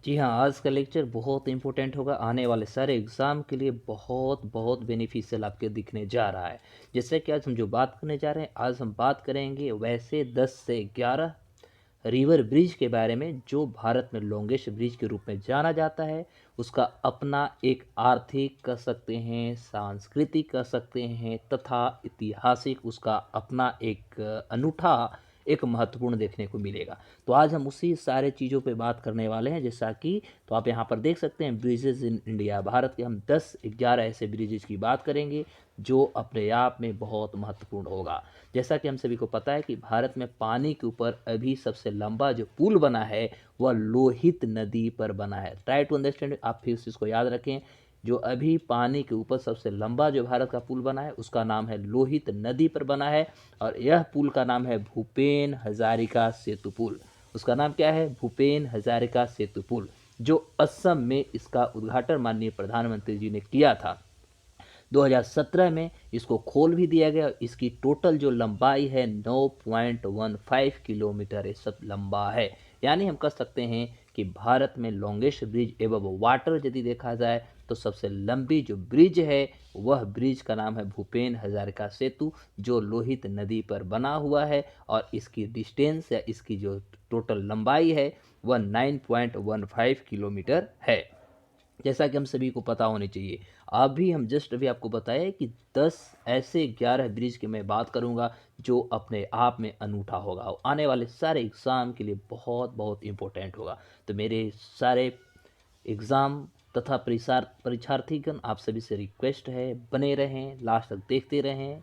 जी हाँ, आज का लेक्चर बहुत इम्पोर्टेंट होगा, आने वाले सारे एग्ज़ाम के लिए बहुत बहुत बेनिफिशियल आपके दिखने जा रहा है। जैसे कि आज हम जो बात करने जा रहे हैं, आज हम बात करेंगे वैसे 10 से 11 रिवर ब्रिज के बारे में जो भारत में लॉन्गेस्ट ब्रिज के रूप में जाना जाता है। उसका अपना एक आर्थिक कह सकते हैं, सांस्कृतिक कह सकते हैं तथा ऐतिहासिक उसका अपना एक अनूठा एक महत्वपूर्ण देखने को मिलेगा। तो आज हम उसी सारे चीज़ों पे बात करने वाले हैं, जैसा कि तो आप यहाँ पर देख सकते हैं ब्रिजेज़ इन इंडिया। भारत के हम 10-11 ऐसे ब्रिजेज़ की बात करेंगे जो अपने आप में बहुत महत्वपूर्ण होगा। जैसा कि हम सभी को पता है कि भारत में पानी के ऊपर अभी सबसे लंबा जो पुल बना है वह लोहित नदी पर बना है। ट्राई टू अंडरस्टैंड, आप फिर से इसको याद रखें। जो अभी पानी के ऊपर सबसे लंबा जो भारत का पुल बना है उसका नाम है लोहित नदी पर बना है, और यह पुल का नाम है भूपेन हजारिका सेतु पुल। उसका नाम क्या है? भूपेन हजारिका सेतु पुल, जो असम में इसका उद्घाटन माननीय प्रधानमंत्री जी ने किया था। 2017 में इसको खोल भी दिया गया। इसकी टोटल जो लंबाई है 9.15 किलोमीटर ये सब लंबा है। यानी हम कह सकते हैं कि भारत में लॉन्गेस्ट ब्रिज एवं वाटर यदि देखा जाए तो सबसे लंबी जो ब्रिज है वह ब्रिज का नाम है भूपेन हजारिका सेतु, जो लोहित नदी पर बना हुआ है, और इसकी डिस्टेंस या इसकी जो टोटल लंबाई है वह 9.15 किलोमीटर है। जैसा कि हम सभी को पता होनी चाहिए। अभी हम जस्ट अभी आपको बताया कि 10 ऐसे 11 ब्रिज की मैं बात करूंगा जो अपने आप में अनूठा होगा और आने वाले सारे एग्ज़ाम के लिए बहुत बहुत इम्पोर्टेंट होगा। तो मेरे सारे एग्ज़ाम तथा परीक्षार्थीगण आप सभी से रिक्वेस्ट है, बने रहें, लास्ट तक देखते रहें,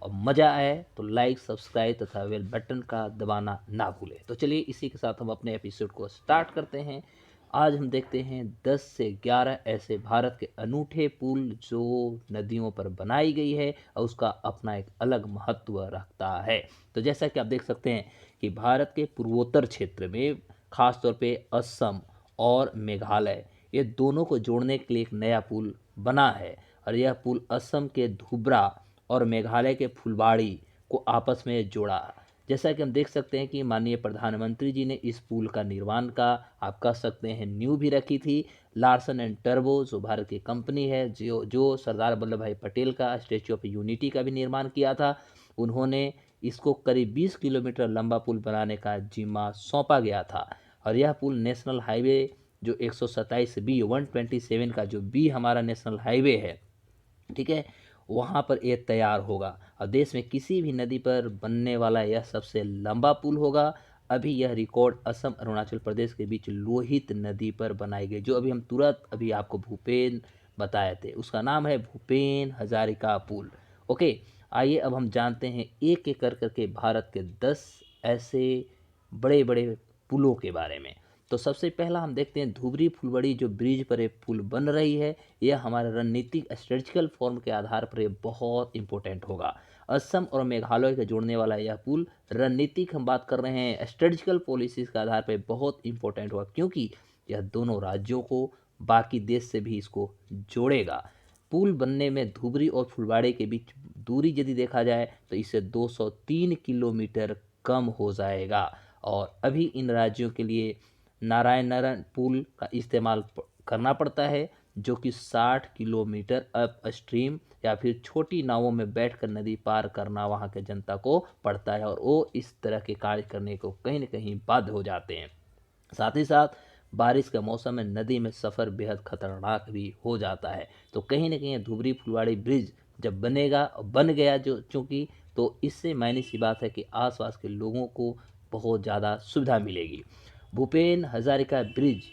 और मज़ा आए तो लाइक सब्सक्राइब तथा बेल बटन का दबाना ना भूलें। तो चलिए इसी के साथ हम अपने एपिसोड को स्टार्ट करते हैं। आज हम देखते हैं 10 से 11 ऐसे भारत के अनूठे पुल जो नदियों पर बनाई गई है और उसका अपना एक अलग महत्व रखता है। तो जैसा कि आप देख सकते हैं कि भारत के पूर्वोत्तर क्षेत्र में खास तौर पे असम और मेघालय, ये दोनों को जोड़ने के लिए एक नया पुल बना है, और यह पुल असम के धुबरा और मेघालय के फुलबाड़ी को आपस में जोड़ा। जैसा कि हम देख सकते हैं कि माननीय प्रधानमंत्री जी ने इस पुल का निर्माण का आप कह सकते हैं नींव भी रखी थी। लार्सन एंड टर्बो जो भारत की कंपनी है, जो सरदार वल्लभ भाई पटेल का स्टैच्यू ऑफ यूनिटी का भी निर्माण किया था, उन्होंने इसको करीब 20 किलोमीटर लंबा पुल बनाने का जिम्मा सौंपा गया था। और यह पुल नेशनल हाईवे जो 127 बी 127 का जो बी हमारा नेशनल हाईवे है, ठीक है, वहाँ पर ये तैयार होगा, और देश में किसी भी नदी पर बनने वाला यह सबसे लंबा पुल होगा। अभी यह रिकॉर्ड असम अरुणाचल प्रदेश के बीच लोहित नदी पर बनाई गई, जो अभी हम तुरंत अभी आपको भूपेन बताए थे, उसका नाम है भूपेन हजारिका पुल। ओके, आइए अब हम जानते हैं एक एक कर करके भारत के 10 ऐसे बड़े बड़े पुलों के बारे में। तो सबसे पहला हम देखते हैं धुबरी फुलबड़ी जो ब्रिज पर एक पुल बन रही है, यह हमारे रणनीतिक स्ट्रेटजिकल फॉर्म के आधार पर यह बहुत इंपॉर्टेंट होगा। असम और मेघालय को जोड़ने वाला यह पुल रणनीतिक हम बात कर रहे हैं स्ट्रेटजिकल पॉलिसीज के आधार पर बहुत इंपॉर्टेंट होगा, क्योंकि यह दोनों राज्यों को बाकी देश से भी इसको जोड़ेगा। पुल बनने में धुबरी और फुलबाड़ी के बीच दूरी यदि देखा जाए तो इससे 203 किलोमीटर कम हो जाएगा, और अभी इन राज्यों के लिए नारायण पुल का इस्तेमाल करना पड़ता है, जो कि 60 किलोमीटर अप स्ट्रीम या फिर छोटी नावों में बैठकर नदी पार करना वहाँ के जनता को पड़ता है, और वो इस तरह के कार्य करने को कहीं न कहीं बाध्य हो जाते हैं। साथ ही साथ बारिश के मौसम में नदी में सफ़र बेहद खतरनाक भी हो जाता है। तो कहीं न कहीं धुबरी फुलवाड़ी ब्रिज जब बन गया जो चूँकि, तो इससे मायने सी बात है कि आस-पास के लोगों को बहुत ज़्यादा सुविधा मिलेगी। भूपेन हज़ारिका ब्रिज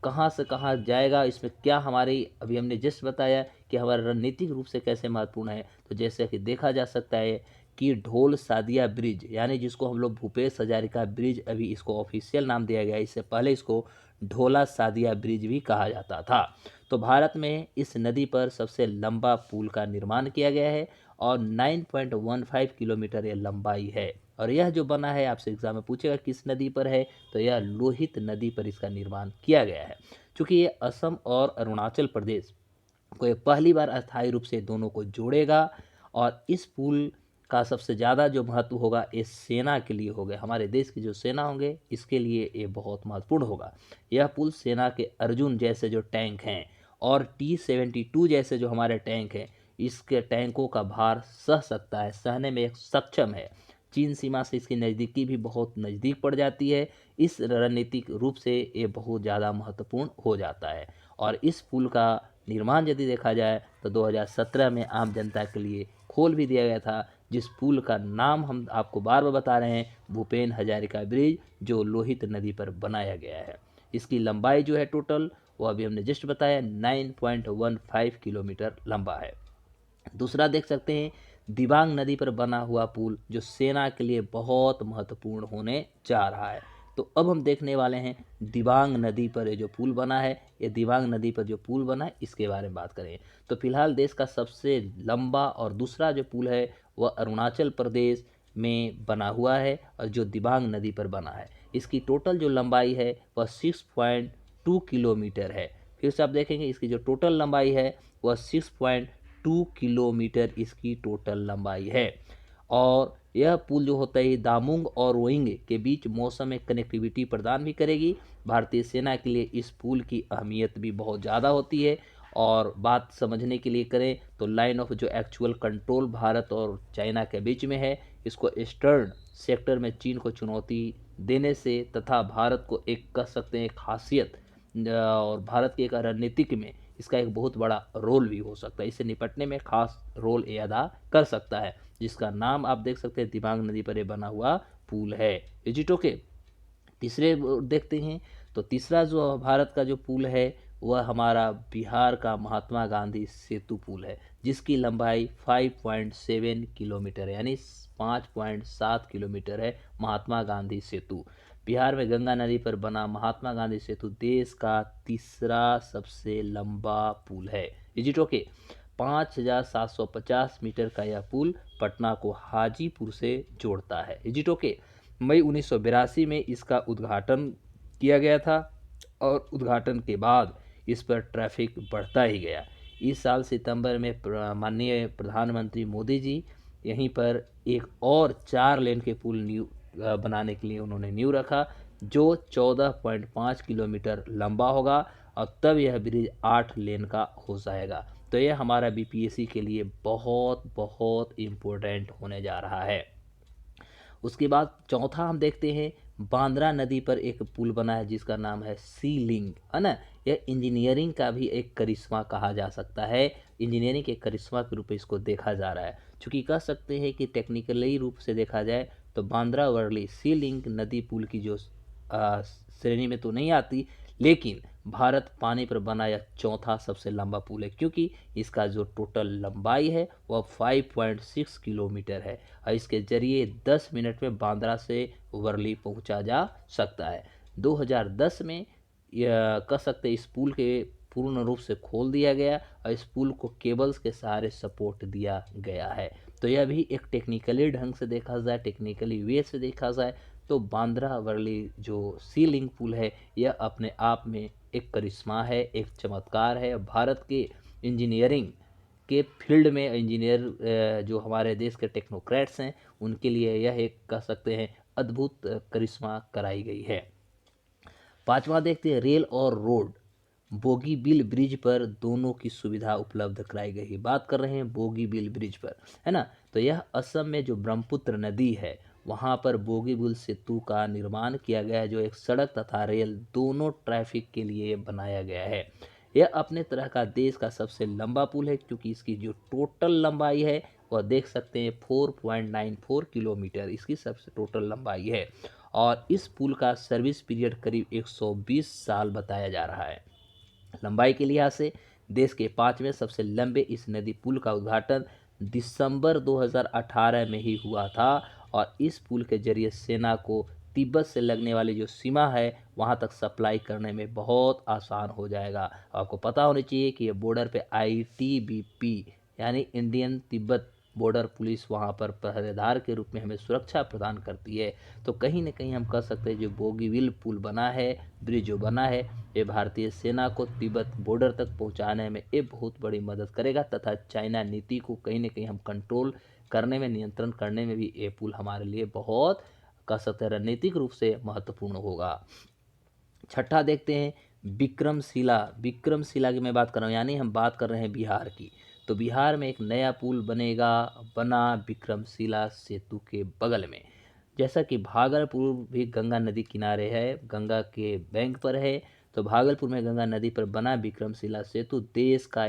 कहाँ से कहाँ जाएगा, इसमें क्या हमारी अभी हमने जस्ट बताया कि हमारा रणनीतिक रूप से कैसे महत्वपूर्ण है। तो जैसे कि देखा जा सकता है कि ढोल सादिया ब्रिज, यानी जिसको हम लोग भूपेश हजारिका ब्रिज अभी इसको ऑफिशियल नाम दिया गया है, इससे पहले इसको ढोला सादिया ब्रिज भी कहा जाता था। तो भारत में इस नदी पर सबसे लंबा पुल का निर्माण किया गया है, और 9.15 किलोमीटर ये लंबाई है, और यह जो बना है आपसे एग्जाम में पूछेगा किस नदी पर है, तो यह लोहित नदी पर इसका निर्माण किया गया है। चूँकि ये असम और अरुणाचल प्रदेश को ये पहली बार अस्थायी रूप से दोनों को जोड़ेगा, और इस पुल का सबसे ज़्यादा जो महत्व होगा ये सेना के लिए होगा, हमारे देश की जो सेना होंगे इसके लिए ये बहुत महत्वपूर्ण होगा। यह पुल सेना के अर्जुन जैसे जो टैंक हैं और T-72 जैसे जो हमारे टैंक हैं, इसके टैंकों का भार सह सकता है, सहने में सक्षम है। चीन सीमा से इसकी नज़दीकी भी बहुत नज़दीक पड़ जाती है। इस रणनीतिक रूप से ये बहुत ज़्यादा महत्वपूर्ण हो जाता है। और इस पुल का निर्माण यदि देखा जाए तो 2017 में आम जनता के लिए खोल भी दिया गया था, जिस पुल का नाम हम आपको बार बार बता रहे हैं, भूपेन हजारिका ब्रिज, जो लोहित नदी पर बनाया गया है। इसकी लंबाई जो है टोटल, वो अभी हमने जस्ट बताया 9.15 किलोमीटर लंबा है। दूसरा देख सकते हैं दिबांग नदी पर बना हुआ पुल, जो सेना के लिए बहुत महत्वपूर्ण होने जा रहा है। तो अब हम देखने वाले हैं दिबांग नदी पर ये जो पुल बना है, ये दिबांग नदी पर जो पुल बना है इसके बारे में बात करें तो फिलहाल देश का सबसे लंबा और दूसरा जो पुल है वह अरुणाचल प्रदेश में बना हुआ है और जो दिबांग नदी पर बना है। इसकी टोटल जो लंबाई है वह 6.2 किलोमीटर है। फिर से आप देखेंगे इसकी जो टोटल लंबाई है वह 6.2 किलोमीटर इसकी टोटल लंबाई है। और यह पुल जो होता है दामुंग और रोइंग के बीच मौसम में कनेक्टिविटी प्रदान भी करेगी। भारतीय सेना के लिए इस पुल की अहमियत भी बहुत ज़्यादा होती है। और बात समझने के लिए करें तो लाइन ऑफ जो एक्चुअल कंट्रोल भारत और चाइना के बीच में है, इसको ईस्टर्न सेक्टर में चीन को चुनौती देने से तथा भारत को एक कह सकते हैं खासियत और भारत के एक रणनीतिक में इसका एक बहुत बड़ा रोल भी हो सकता है। इससे निपटने में खास रोल ये अदा कर सकता है, जिसका नाम आप देख सकते हैं दिबांग नदी पर ये बना हुआ पुल है। Is it okay? तीसरे देखते हैं तो तीसरा जो भारत का जो पुल है वह हमारा बिहार का महात्मा गांधी सेतु पुल है, जिसकी लंबाई 5.7 किलोमीटर है, यानी 5.7 किलोमीटर है महात्मा गांधी सेतु। बिहार में गंगा नदी पर बना महात्मा गांधी सेतु देश का तीसरा सबसे लंबा पुल है। Is it okay? 5,750 मीटर का यह पुल पटना को हाजीपुर से जोड़ता है। Is it okay? मई 1982 में इसका उद्घाटन किया गया था और उद्घाटन के बाद इस पर ट्रैफिक बढ़ता ही गया। इस साल सितंबर में माननीय प्रधानमंत्री मोदी जी यहीं पर एक और 4 लेन के पुल बनाने के लिए उन्होंने नींव रखा, जो 14.5 किलोमीटर लंबा होगा और तब यह ब्रिज 8 लेन का हो जाएगा। तो यह हमारा बीपीएससी के लिए बहुत बहुत इम्पोर्टेंट होने जा रहा है। उसके बाद चौथा हम देखते हैं बांद्रा नदी पर एक पुल बना है जिसका नाम है सी लिंक, है ना। यह इंजीनियरिंग का भी एक करिश्मा कहा जा सकता है, इंजीनियरिंग के करिश्मा के रूप में इसको देखा जा रहा है। चूँकि कह सकते हैं कि टेक्निकली रूप से देखा जाए तो बांद्रा वर्ली सी लिंक नदी पुल की जो श्रेणी में तो नहीं आती, लेकिन भारत पानी पर बना यह चौथा सबसे लंबा पुल है, क्योंकि इसका जो टोटल लंबाई है वह 5.6 किलोमीटर है और इसके जरिए 10 मिनट में बांद्रा से वर्ली पहुंचा जा सकता है। 2010 में यह कह सकते इस पुल के पूर्ण रूप से खोल दिया गया और इस पुल को केबल्स के सहारे सपोर्ट दिया गया है। तो यह भी एक टेक्निकली ढंग से देखा जाए, टेक्निकली वे से देखा जाए तो बांद्रा वर्ली जो सी लिंक पुल है यह अपने आप में एक करिश्मा है, एक चमत्कार है। भारत के इंजीनियरिंग के फील्ड में इंजीनियर जो हमारे देश के टेक्नोक्रेट्स हैं उनके लिए यह एक कह सकते हैं अद्भुत करिश्मा कराई गई है। पांचवा देखते हैं रेल और रोड बोगीबिल ब्रिज पर दोनों की सुविधा उपलब्ध कराई गई। बात कर रहे हैं बोगीबिल ब्रिज पर, है ना। तो यह असम में जो ब्रह्मपुत्र नदी है वहाँ पर बोगीबिल सेतु का निर्माण किया गया है, जो एक सड़क तथा रेल दोनों ट्रैफिक के लिए बनाया गया है। यह अपने तरह का देश का सबसे लंबा पुल है, क्योंकि इसकी जो टोटल लंबाई है वह देख सकते हैं 4.94 किलोमीटर इसकी सबसे टोटल लंबाई है। और इस पुल का सर्विस पीरियड करीब 120 साल बताया जा रहा है। लंबाई के लिहाज से देश के 5वें सबसे लंबे इस नदी पुल का उद्घाटन दिसंबर 2018 में ही हुआ था और इस पुल के जरिए सेना को तिब्बत से लगने वाली जो सीमा है वहां तक सप्लाई करने में बहुत आसान हो जाएगा। आपको पता होना चाहिए कि ये बॉर्डर पे आईटीबीपी यानी इंडियन तिब्बत बॉर्डर पुलिस वहाँ पर पहरेदार के रूप में हमें सुरक्षा प्रदान करती है। तो कहीं न कहीं हम कह सकते हैं जो बोगीबिल पुल बना है, ब्रिज जो बना है, ये भारतीय सेना को तिब्बत बॉर्डर तक पहुँचाने में ये बहुत बड़ी मदद करेगा तथा चाइना नीति को कहीं न कहीं हम कंट्रोल करने में, नियंत्रण करने में भी ये पुल हमारे लिए बहुत कह सकते हैं रणनीतिक रूप से महत्वपूर्ण होगा। छठा देखते हैं विक्रमशिला। विक्रमशिला की मैं बात कर रहा हूँ, यानी हम बात कर रहे हैं बिहार की। तो बिहार में एक नया पुल बना विक्रमशिला सेतु के बगल में। जैसा कि भागलपुर भी गंगा नदी किनारे है, गंगा के बैंक पर है, तो भागलपुर में गंगा नदी पर बना विक्रमशिला सेतु देश का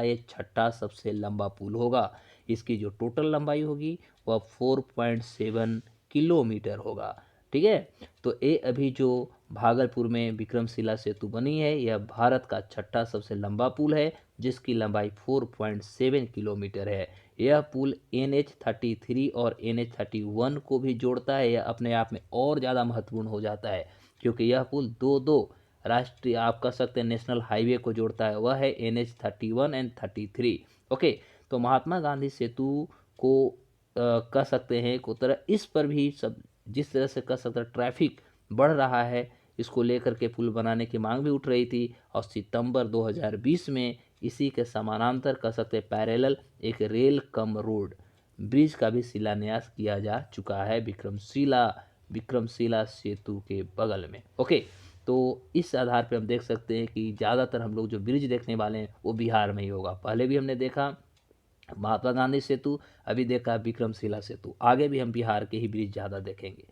ये छठा सबसे लंबा पुल होगा। इसकी जो टोटल लंबाई होगी वह 4.7 किलोमीटर होगा। ठीक है, तो ये अभी जो भागलपुर में विक्रमशिला सेतु बनी है, यह भारत का छठा सबसे लंबा पुल है जिसकी लंबाई 4.7 किलोमीटर है। यह पुल NH-33 और NH-31 को भी जोड़ता है। यह अपने आप में और ज़्यादा महत्वपूर्ण हो जाता है क्योंकि यह पुल दो राष्ट्रीय, आप कह सकते हैं नेशनल हाईवे को जोड़ता है, वह है NH-31 एंड 33। ओके, तो महात्मा गांधी सेतु को कह सकते हैं एक तरह इस पर भी सब जिस तरह से कह सकते हैं ट्रैफिक बढ़ रहा है, इसको लेकर के पुल बनाने की मांग भी उठ रही थी और सितंबर 2020 में इसी के समानांतर कह सकते हैं पैरेलल एक रेल कम रोड ब्रिज का भी शिलान्यास किया जा चुका है विक्रमशिला सेतु के बगल में। ओके, तो इस आधार पर हम देख सकते हैं कि ज़्यादातर हम लोग जो ब्रिज देखने वाले हैं वो बिहार में ही होगा। पहले भी हमने देखा महात्मा गांधी सेतु, अभी देखा विक्रमशिला सेतु, आगे भी हम बिहार के ही ब्रिज ज़्यादा देखेंगे।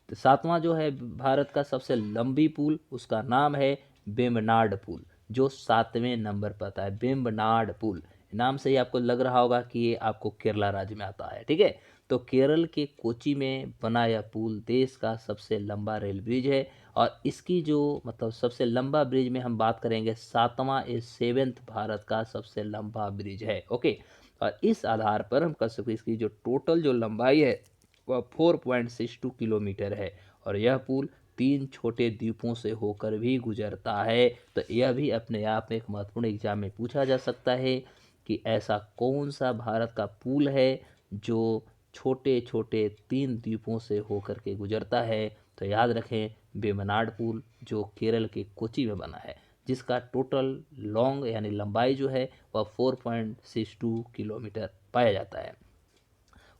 तो सातवां जो है भारत का सबसे लंबी पुल, उसका नाम है वेम्बनाड पुल, जो 7वें नंबर पर आता है। वेम्बनाड पुल नाम से ही आपको लग रहा होगा कि ये आपको केरला राज्य में आता है। ठीक है, तो केरल के कोची में बना यह पुल देश का सबसे लंबा रेल ब्रिज है और इसकी जो मतलब सबसे लंबा ब्रिज में हम बात करेंगे, सातवां सेवेंथ भारत का सबसे लंबा ब्रिज है। ओके, और इस आधार पर हम कह सकते हैं इसकी जो टोटल जो लंबाई है वह 4.62 किलोमीटर है और यह पुल 3 छोटे द्वीपों से होकर भी गुजरता है। तो यह भी अपने आप में एक महत्वपूर्ण एग्जाम में पूछा जा सकता है कि ऐसा कौन सा भारत का पुल है जो छोटे छोटे 3 द्वीपों से होकर के गुजरता है। तो याद रखें वेम्बनाड पुल जो केरल के कोची में बना है, जिसका टोटल लॉन्ग यानी लंबाई जो है वह 4.62 किलोमीटर पाया जाता है।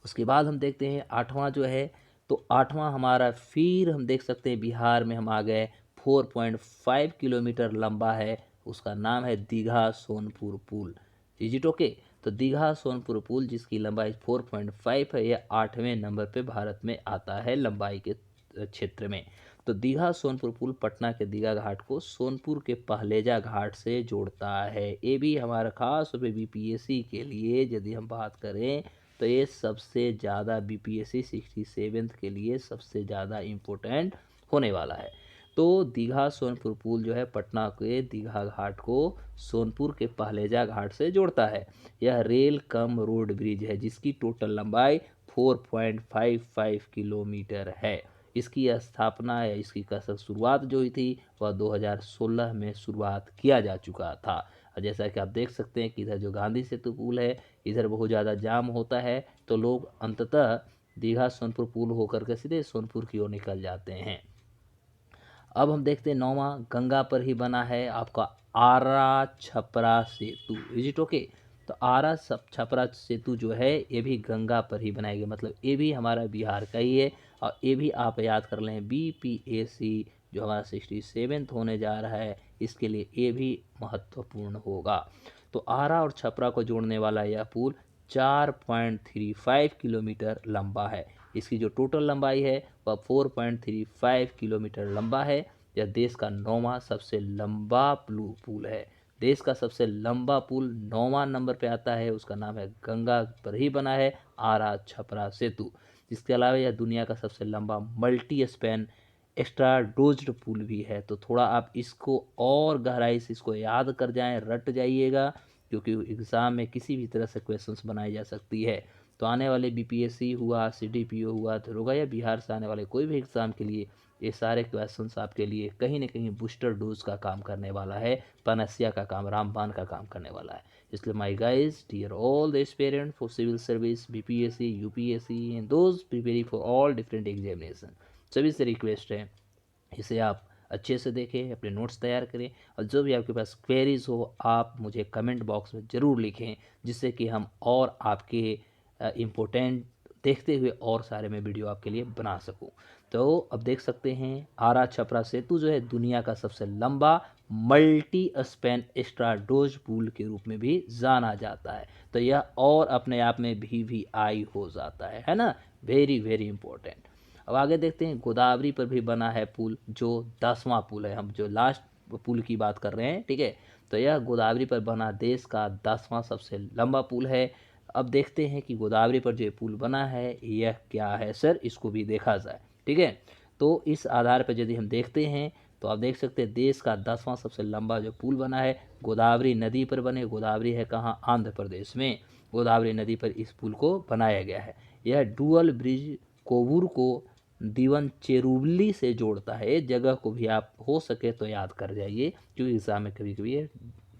उसके बाद हम देखते हैं आठवां जो है, तो आठवां हमारा फिर हम देख सकते हैं बिहार में हम आ गए, 4.5 किलोमीटर लंबा है, उसका नाम है दीघा सोनपुर पुल। Is it okay? तो दीघा सोनपुर पुल जिसकी लंबाई 4.5 है, यह 8वें नंबर पे भारत में आता है लंबाई के क्षेत्र में। तो दीघा सोनपुर पुल पटना के दीघा घाट को सोनपुर के पहलेजा घाट से जोड़ता है। ये भी हमारा खास तौर पे बीपीएससी के लिए यदि हम बात करें तो ये सबसे ज़्यादा बीपीएससी 67 के लिए सबसे ज़्यादा इम्पोर्टेंट होने वाला है। तो दीघा सोनपुर पुल जो है पटना के दीघा घाट को सोनपुर के पहलेजा घाट से जोड़ता है। यह रेल कम रोड ब्रिज है जिसकी टोटल लंबाई 4.55 किलोमीटर है। इसकी स्थापना या इसकी शुरुआत जो हुई थी वह 2016 में शुरुआत किया जा चुका था। और जैसा कि आप देख सकते हैं कि इधर जो गांधी सेतु पुल है, इधर बहुत ज़्यादा जाम होता है तो लोग अंततः दीघा सोनपुर पुल होकर के सीधे सोनपुर की ओर निकल जाते हैं। अब हम देखते हैं नौवां गंगा पर ही बना है आपका आरा छपरा सेतु। Is it okay? तो आरा छपरा सेतु जो है ये भी गंगा पर ही बनाया गया, मतलब ये भी हमारा बिहार का ही है और ये भी आप याद कर लें बीपीएससी जो हमारा 67 होने जा रहा है इसके लिए ये भी महत्वपूर्ण होगा। तो आरा और छपरा को जोड़ने वाला यह पुल 4.35 किलोमीटर लंबा है। इसकी जो टोटल लंबाई है वह 4.35 किलोमीटर लंबा है। यह देश का 9वां सबसे लंबा पुल है। देश का सबसे लंबा पुल 9वां नंबर पे आता है, उसका नाम है गंगा पर ही बना है आरा छपरा सेतु। इसके अलावा यह दुनिया का सबसे लंबा मल्टी स्पैन एक्स्ट्रा डोज्ड पुल भी है। तो थोड़ा आप इसको और गहराई से इसको याद कर जाएं, रट जाइएगा, क्योंकि एग्ज़ाम में किसी भी तरह से क्वेश्चंस बनाई जा सकती है। तो आने वाले बीपीएससी हुआ, सीडीपीओ हुआ, दरोगा या बिहार से आने वाले कोई भी एग्ज़ाम के लिए ये सारे क्वेश्चंस आपके लिए कहीं ना कहीं बूस्टर डोज का काम करने वाला है, पनसिया का काम, रामबाण का काम करने वाला है। इसलिए my guys, dear all the aspirant for civil service, BPSC, UPSC and those preparing for all different examination, सभी से रिक्वेस्ट है इसे आप अच्छे से देखें, अपने नोट्स तैयार करें, और जो भी आपके पास क्वेरीज हो आप मुझे कमेंट बॉक्स में ज़रूर लिखें, जिससे कि हम और आपके इम्पोर्टेंट देखते हुए और सारे मैं वीडियो आपके लिए बना सकूं। तो अब देख सकते हैं आरा छपरा सेतु जो है दुनिया का सबसे लंबा मल्टी स्पैन स्ट्राडोज पुल के रूप में भी जाना जाता है। तो यह और अपने आप में VVI हो जाता है ना, वेरी वेरी इंपॉर्टेंट। अब आगे देखते हैं, गोदावरी पर भी बना है पुल, जो 10वां पुल है, हम जो लास्ट पुल की बात कर रहे हैं, ठीक है। तो यह गोदावरी पर बना देश का 10वां सबसे लंबा पुल है। अब देखते हैं कि गोदावरी पर जो पुल बना है यह क्या है सर, इसको भी देखा जाए, ठीक है। तो इस आधार पर यदि हम देखते हैं तो आप देख सकते हैं देश का 10वां सबसे लंबा जो पुल बना है गोदावरी नदी पर बने। गोदावरी है कहाँ, आंध्र प्रदेश में। गोदावरी नदी पर इस पुल को बनाया गया है। यह डुअल ब्रिज कोवूर को दिवनचेरुवली से जोड़ता है। इस जगह को भी आप हो सके तो याद कर जाइए, क्योंकि एग्जाम में कभी कभी ये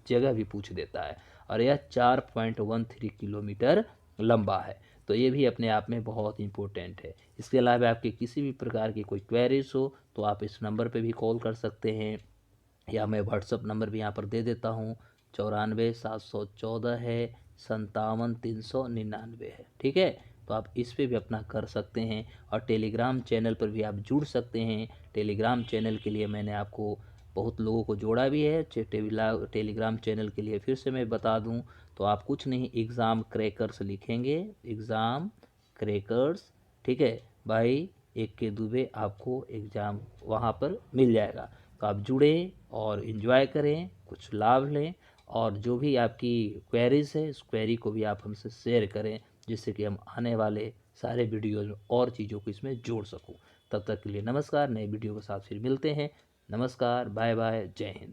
जगह भी पूछ देता है। और यह 4.13 किलोमीटर लंबा है। तो ये भी अपने आप में बहुत इंपॉर्टेंट है। इसके अलावा आपके किसी भी प्रकार की कोई क्वेरीज हो तो आप इस नंबर पे भी कॉल कर सकते हैं, या मैं व्हाट्सअप नंबर भी यहाँ पर दे देता हूँ, 94 714 है, 57 399 है, ठीक है। तो आप इस पे भी अपना कर सकते हैं। और टेलीग्राम चैनल पर भी आप जुड़ सकते हैं। टेलीग्राम चैनल के लिए मैंने आपको बहुत लोगों को जोड़ा भी है। टेलीग्राम चैनल के लिए फिर से मैं बता दूं तो आप कुछ नहीं, एग्ज़ाम क्रैकर्स लिखेंगे, एग्ज़ाम क्रैकर्स, ठीक है भाई, एक के दुबे, आपको एग्ज़ाम वहाँ पर मिल जाएगा। तो आप जुड़ें और इन्जॉय करें, कुछ लाभ लें, और जो भी आपकी क्वेरीज है उस क्वेरी को भी आप हमसे शेयर करें, जिससे कि हम आने वाले सारे वीडियोज़ में और चीज़ों को इसमें जोड़ सकूं। तब तक के लिए नमस्कार, नए वीडियो के साथ फिर मिलते हैं। नमस्कार, बाय बाय, जय हिंद।